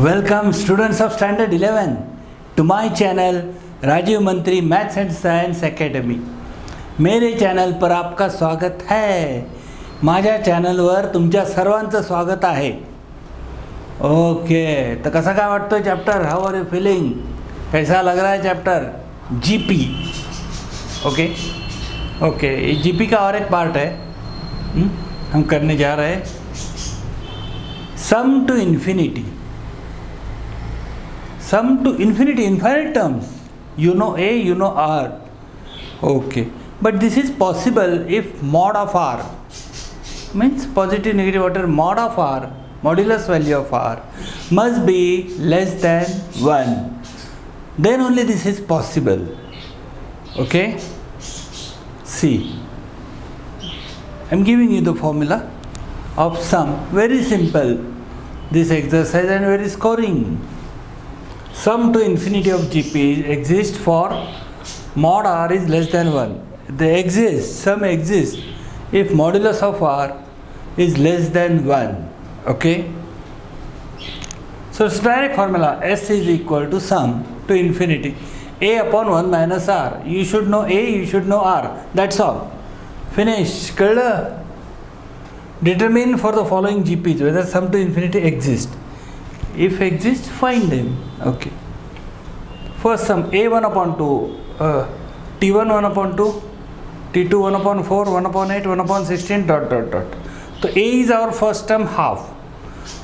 Welcome students of standard 11 to my channel Rajiv मंत्री maths and science academy. मेरे channel पर आपका स्वागत है. माझ्या चॅनलवर तुमच्या सर्वांचं स्वागत आहे. ओके, तर कसा काय वाटतोय chapter? How are you feeling? कैसा लग रहा है चैप्टर? जीपी. ओके ओके, ये जीपी का और एक पार्ट है हम करने जा रहे हैं. Sum to infinity. Sum to infinity, infinite terms. You know A, you know R. Okay. But this is possible if mod of R means positive, negative, whatever, mod of R, modulus value of R must be less than 1. Then only this is possible. Okay? See. I am giving you the formula of sum. Very simple. This exercise and very scoring. Sum to infinity of GP exists for mod R is less than 1. They exist, sum exists if modulus of R is less than 1. Okay? So it's direct formula. S is equal to sum to infinity A upon 1 minus R. You should know A, you should know R. That's all. Finish. कळलं? Determine for the following GPs whether sum to infinity exists. If exists, find them. Okay. First sum A1 upon 2, T1 1 upon 2, T2 1 upon 4, 1 upon 8, 1 upon 16, dot dot dot. So A is our first term, half.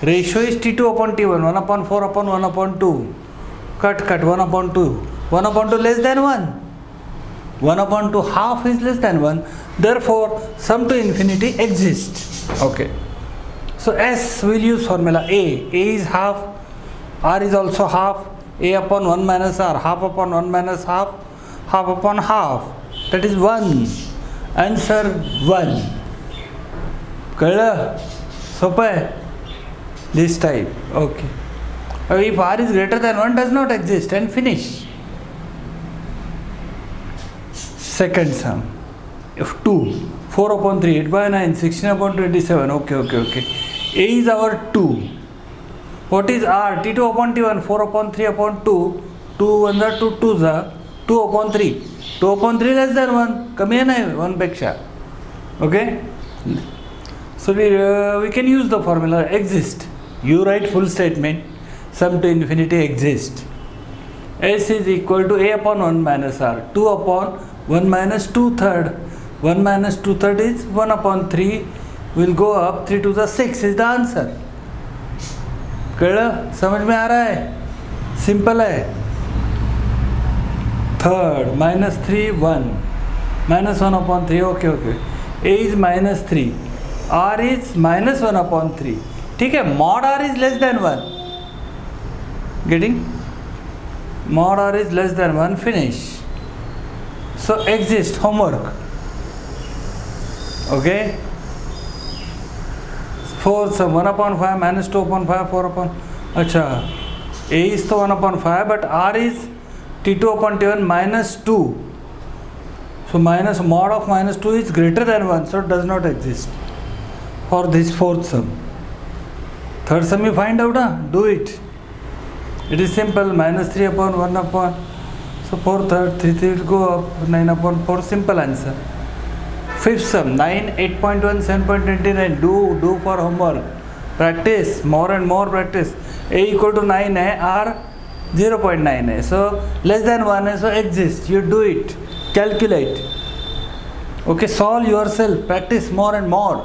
Ratio is T2 upon T1, 1 upon 4 upon 1 upon 2. Cut 1 upon 2. 1 upon 2 less than 1. 1 upon 2 half is less than 1. Therefore, sum to infinity exists. Okay. So S will use formula A. A is half, R is also half. A upon 1 minus R, half upon 1 minus half, half upon half. That is 1. Answer 1. कळलं? सोपं आहे? This type. Okay. If R is greater than 1, does not exist, and finish. Second sum. If 2, 4 upon 3, 8 by 9, 16 upon 27. Okay. A is our 2. What is R? T2 upon T1, 4 upon 3 upon 2, 2 1 जा 2 2 जा 2 upon 3. 2 upon 3 less than 1. कमी आहे नाही 1 पेक्षा. Okay? So we can use the formula exist. You write full statement. Sum to infinity exist. S is equal to A upon 1 minus R. 2 upon 1 minus 2 third. 1 minus 2 third is 1 upon 3. Will go up 3 to the 6 is the answer. कळलं? समझ में आ रहा है? Simple है. Third minus 3 1 minus 1 upon 3. Okay. A is minus 3, R is minus 1 upon 3. ठीक है. Mod R is less than 1. Getting? Mod R is less than 1. Finish. So exist. Homework. Okay. 4 sum 1 upon 5 minus 2 upon 5 4 upon. अच्छा, A is तो 1 upon 5 but R is T2 upon T1 minus 2. So minus mod of minus 2 is greater than 1, so it does not exist for this fourth sum. Third sum you find out, do it. It is simple. Minus 3 upon 1 upon, so 4 third 3 will go up 9 upon 4. Simple answer. Fifth sum 9 8.1 7.29. Do for homework. Practice more and more practice. A equal to 9 है, R 0.9 है, so less than 1 है, so exists. You do it. Calculate. Okay, solve yourself. Practice more and more.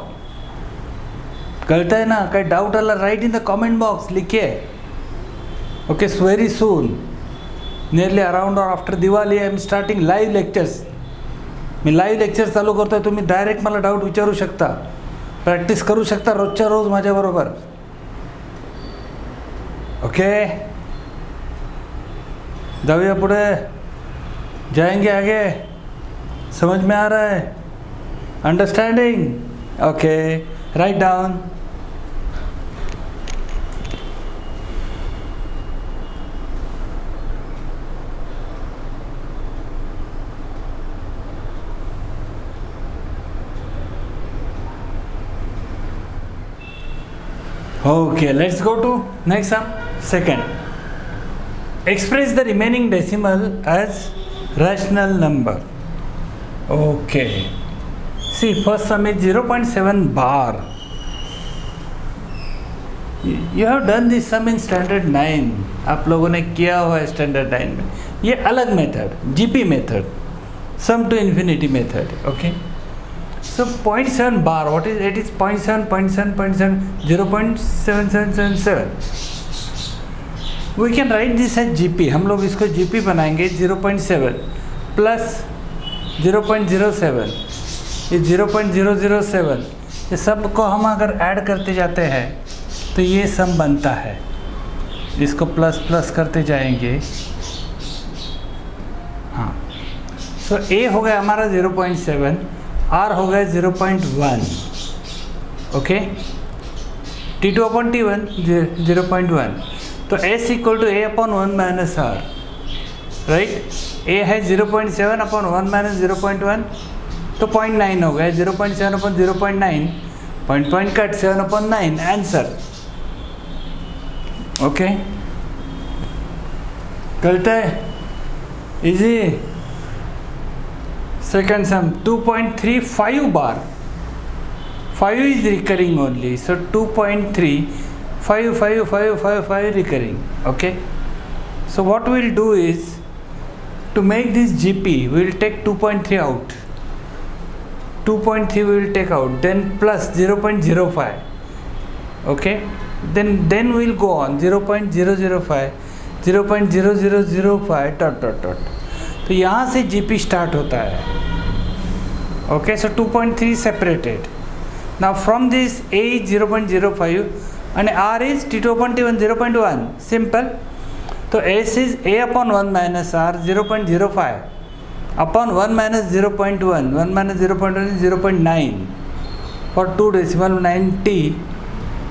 कळता है ना? काही doubt आला right in the comment box. लिखिए. Okay, so very soon, nearly around or after Diwali, I am starting live lectures. Me live lecture चालू करतो आहे. तुम्ही डायरेक्ट मला डाऊट विचारू शकता, प्रॅक्टिस करू शकता रोजच्या रोज माझ्याबरोबर. ओके, जाऊया पुढे. जाएंगे आगे. समझ में आ रहा है? Understanding? Okay, write down. Okay, let's go to next sum. Second, express the remaining decimal as rational number. Okay. See, first sum is 0.7 bar. You have done this sum in standard 9. आप लोगों ने किया हुआ है standard 9 में. ये अलग method, GP method, sum to infinity method. Okay. So 0.7 bar, what is it? Is 0.7, 0.7, 0.7, 0.7777. We can write this as GP. हम लोग इसको GP बनाएंगे 0.7 प्लस 0.07, ये 0.007, ये सब को हम अगर ऐड करते जाते हैं तो ये सम बनता है. इसको प्लस प्लस करते जाएंगे. हाँ, सो A हो गया हमारा 0.7, R हो गया 0.1. Okay, T2 upon T1 0.1. तो S equal to A upon 1 minus R, right. A है 0.7 अपॉन 1 माइनस 0.1, तो 0.9 हो गया. 0.7 upon 0.9, point cut 7 upon 9, answer. Okay, करते हैं easy. Second sum 2.35 bar. 5 is recurring only, so 2.3, 5 recurring. Okay, so what we will do is, to make this GP we will take 2.3 out. 2.3 we will take out, then plus 0.05. Okay, then we will go on 0.005, 0.0005 dot. तो यहाँ से GP start होता है. Okay, so 2.3 separated. Now from this A is 0.05 and R is T2 upon T1 0.1. Simple. So S is A upon 1 minus R 0.05 upon 1 minus 0.1. 1 minus 0.1 is 0.9. For 2 decimal 90,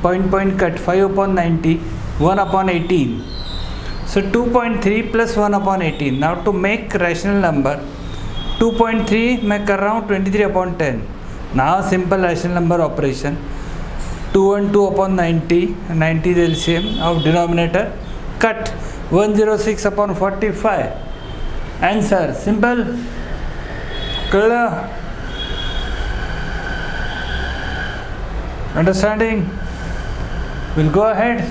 point cut 5 upon 90, 1 upon 18. So 2.3 plus 1 upon 18. Now to make rational number, 2.3 मैं कर रहा हूँ 23 upon 10. Now simple rational number operation. 2 and 2 upon 90. 90 is LCM of denominator. Cut 106 upon 45. Answer simple. Clear? Understanding? We'll go ahead.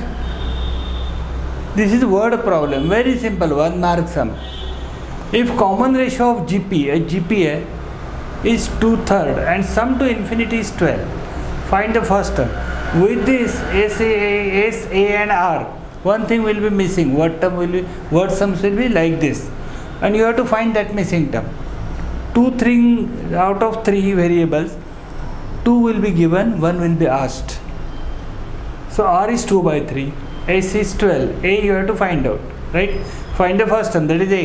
This is word problem. Very simple. 1 mark sum. If common ratio of GPA is 2/3 and sum to infinity is 12, find the first term. With this S, A and R, one thing will be missing. Word sums will be like this, and you have to find that missing term. 2 out of 3 variables, 2 will be given, 1 will be asked. So R is 2/3, S is 12, A you have to find out, right? Find the first term, that is A.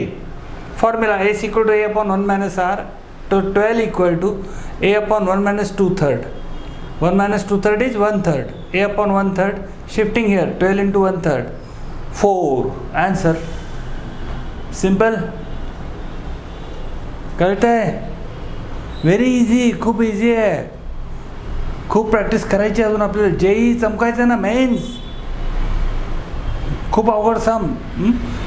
Formula S equal to A upon 1 minus R, to 12 equal to A upon 1 minus 2/3. 1 minus 2/3 is 1/3. A upon 1/3, shifting here, 12 into 1/3, 4. Answer. Simple. करते हैं. Very easy, खूप easy है. खूप practice करायची अजून आपल्याला. JEE चमकायचं ना, mains खूप अवघड सम.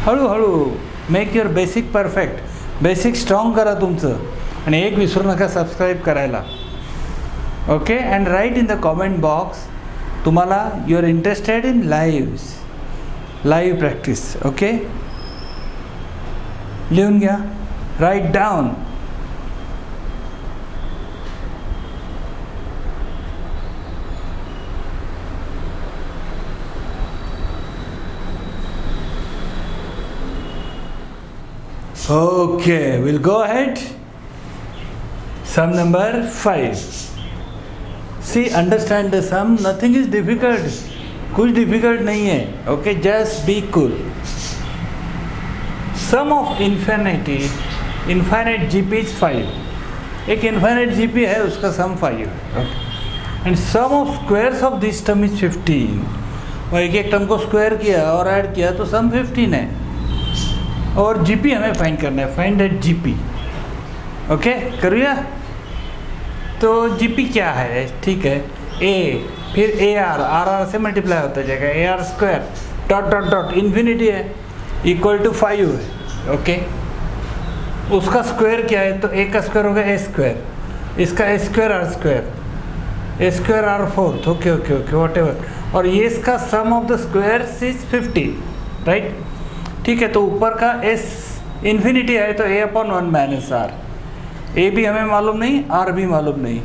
हळूहळू make your basic perfect. Basic strong करा तुमचं. आणि एक विसरू नका सबस्क्राईब करायला. Okay, and write in the comment box तुम्हाला you are interested in live practice. Okay, लिहून घ्या. Write down. Okay, we'll go ahead. Sum number 5. See, understand the sum. Nothing is difficult. कुछ difficult नहीं है. Okay, just be cool. Sum of infinite GP is 5. एक infinite GP है, उसका sum 5 है. Okay. And sum of squares of this term is 15. और एक term को स्क्वायर किया और ऐड किया तो sum 15 है. और GP हमें फाइंड करना है. Find that GP. ओके, करूँगा. तो GP क्या है? ठीक है, A फिर AR, RR से मल्टीप्लाई होता जाएगा. AR square dot dot dot infinity है इक्वल टू 5 है। ओके, उसका स्क्वायर क्या है, तो ए का स्क्वायर होगा ए स्क्वायर, इसका a square r square, a square r fourth. Okay okay okay whatever, और ये इसका sum of the squares is 50, right. ठीक है, तो ऊपर का एस इन्फिनिटी है तो a upon 1 minus r, a भी हमें मालूम नहीं, आर भी मालूम नहीं,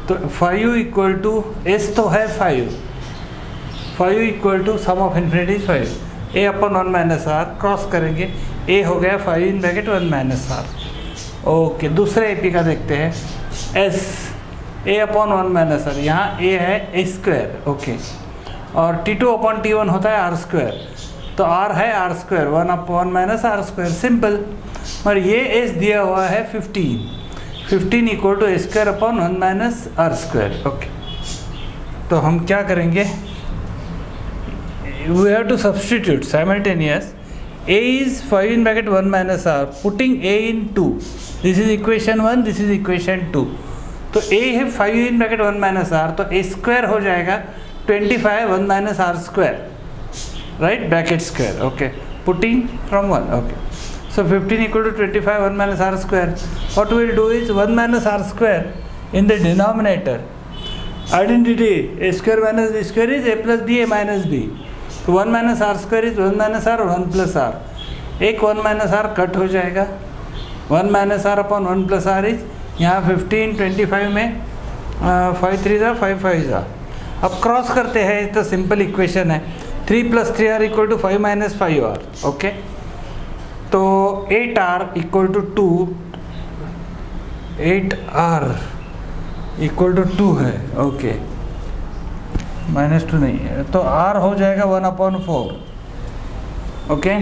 तो 5 इक्वल टू एस तो है 5 equal to sum of infinity 5, A upon 1 minus R, cross करेंगे ए हो गया 5 in bracket 1 minus R. Okay, दूसरे एपी का देखते हैं, S A upon 1 minus R, यहाँ ए है ए स्क्वायर। ओके, और T2 अपॉन T1 होता है आर स्क्वायर, तो आर है R square 1 upon minus R square, simple. और ये एस दिया हुआ है 15 equal to A square upon 1 minus R square. Okay, तो हम क्या करेंगे, we have to substitute simultaneous, a is 5 in bracket 1 minus r, putting a in 2, this is equation 1, this is equation 2, तो a है 5 in bracket 1 minus r, तो a square हो जाएगा 25 1 minus r square, right, bracket square. Okay, putting from 1, okay, so 15 equal to 25 1 minus r square, what we will do is 1 minus r square in the denominator, identity a square minus b square is a plus b a minus b, तो 1 minus R square is 1 minus R और 1 plus are, एक 1 minus are cut हो जाएगा, 1 minus R upon 1 plus R is यहाँ 15 25 में 5 3 जा 5 5 जा। अब क्रॉस करते हैं, तो सिंपल इक्वेशन है 3 plus 3 R equal to 5 minus 5 R. Okay, तो 8 R equal to 2, 8 R equal to 2 है। ओके, -2 नहीं है, तो r हो जाएगा 1/4। ओके,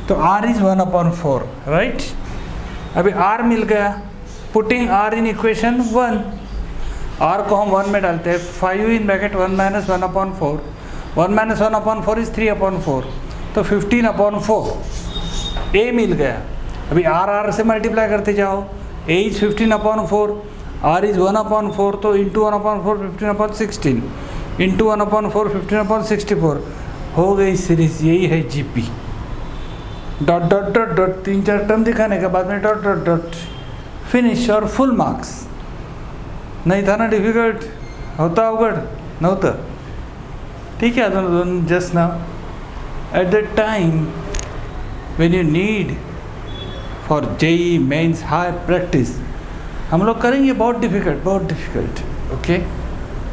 तो r इज 1/4, राइट। अभी r मिल गया, putting r in equation 1, r को हम 1 में डालते हैं, 5 in bracket 1 minus 1/4, 1 minus 1/4 is 3/4, तो 15/4 a मिल गया। अभी r से मल्टीप्लाई करते जाओ, a इज 15/4, r इज 1/4, तो इंटू 1/4 15/16 इंटू 1/4 15/64 हो गई सीरीज। यही है GP, dot dot dot dot 3-4 term दिखाने के बाद में डॉट डॉट डॉट फिनिश और फुल मार्क्स। नहीं था ना डिफिकल्ट, होता अवघड नव्हतं। ठीक है, अजून just now at the time when you need for JEE mains high practice, हम लोग करेंगे बहुत डिफिकल्ट। ओके,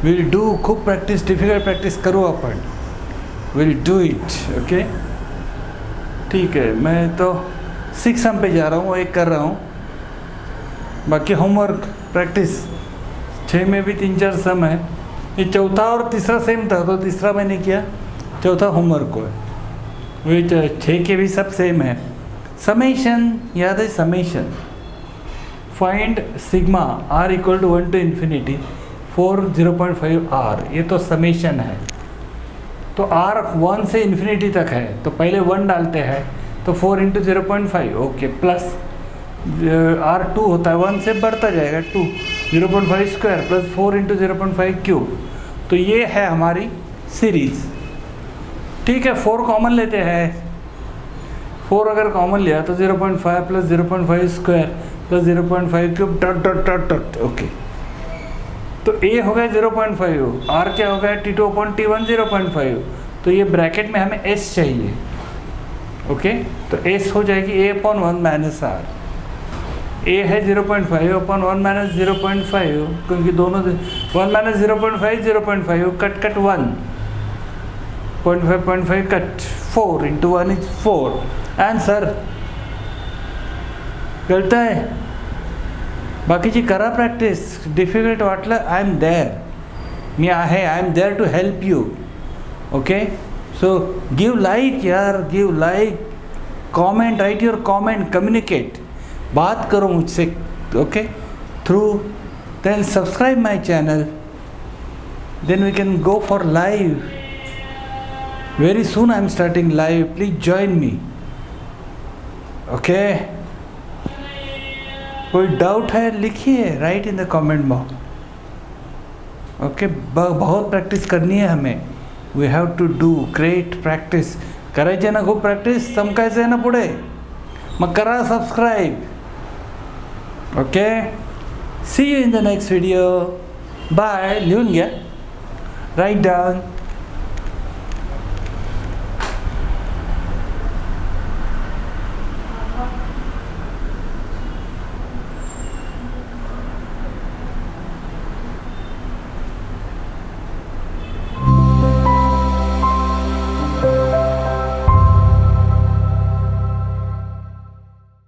विल डू, खूब प्रैक्टिस, डिफिकल्ट प्रैक्टिस करो अपन, विल डू इट। ओके, ठीक है, मैं तो 6 सम पे जा रहा हूँ, एक कर रहा हूँ, बाकी होमवर्क प्रैक्टिस 6 में भी 3-4 सम है, ये चौथा और तीसरा सेम था, तो तीसरा मैंने किया, चौथा होमवर्क को है, वही 6 के भी सब सेम है। समेशन याद है, summation, find sigma r equal to 1 to infinity 4 0.5 r, ये तो समेशन है। तो r 1 से इन्फिनिटी तक है, तो पहले 1 डालते हैं, तो 4 इंटू 0.5, ओके, प्लस r 2 होता है, 1 से बढ़ता जाएगा 2, 0.5 स्क्वायर प्लस 4 इंटू 0.5 क्यूब, तो ये है हमारी सीरीज। ठीक है, 4 कॉमन लेते हैं, 4 अगर कॉमन लिया तो 0.5 plus 0.5 square plus 0.5 cube dot dot dot dot. Okay, तो a हो गया 0.5, r क्या हो गया T2/T1 0.5, तो ये ब्रैकेट में हमें s चाहिए। ओके, तो s हो जाएगी a/1 माइनस r, a है 0.5 अपॉन 1 माइनस 0.5, क्योंकि दोनों 1 minus 0.5 0.5 cut cut 1, 0.5 cut 4 into 1 is 4, answer. कळतं आहे? बाकीची करा प्रॅक्टिस, डिफिकल्ट वाटलं आय एम देअर, मी आहे, I am there to help you. Okay, so give like यार, give like, comment, write your comment, communicate, बात करो मुझसे, okay, through, then subscribe my channel, then we can go for live. Very soon I am starting live, please join me. Okay, कोई doubt है लिखिए, write in the comment box. Okay, बहुत practice करनी है हमें, we have to do great practice. करायची आहे ना खूप प्रॅक्टिस, चमकायचं आहे ना पुढे, मग करा subscribe. Okay, see you in the next video. Bye. लिहून घ्या, राईट डाऊन.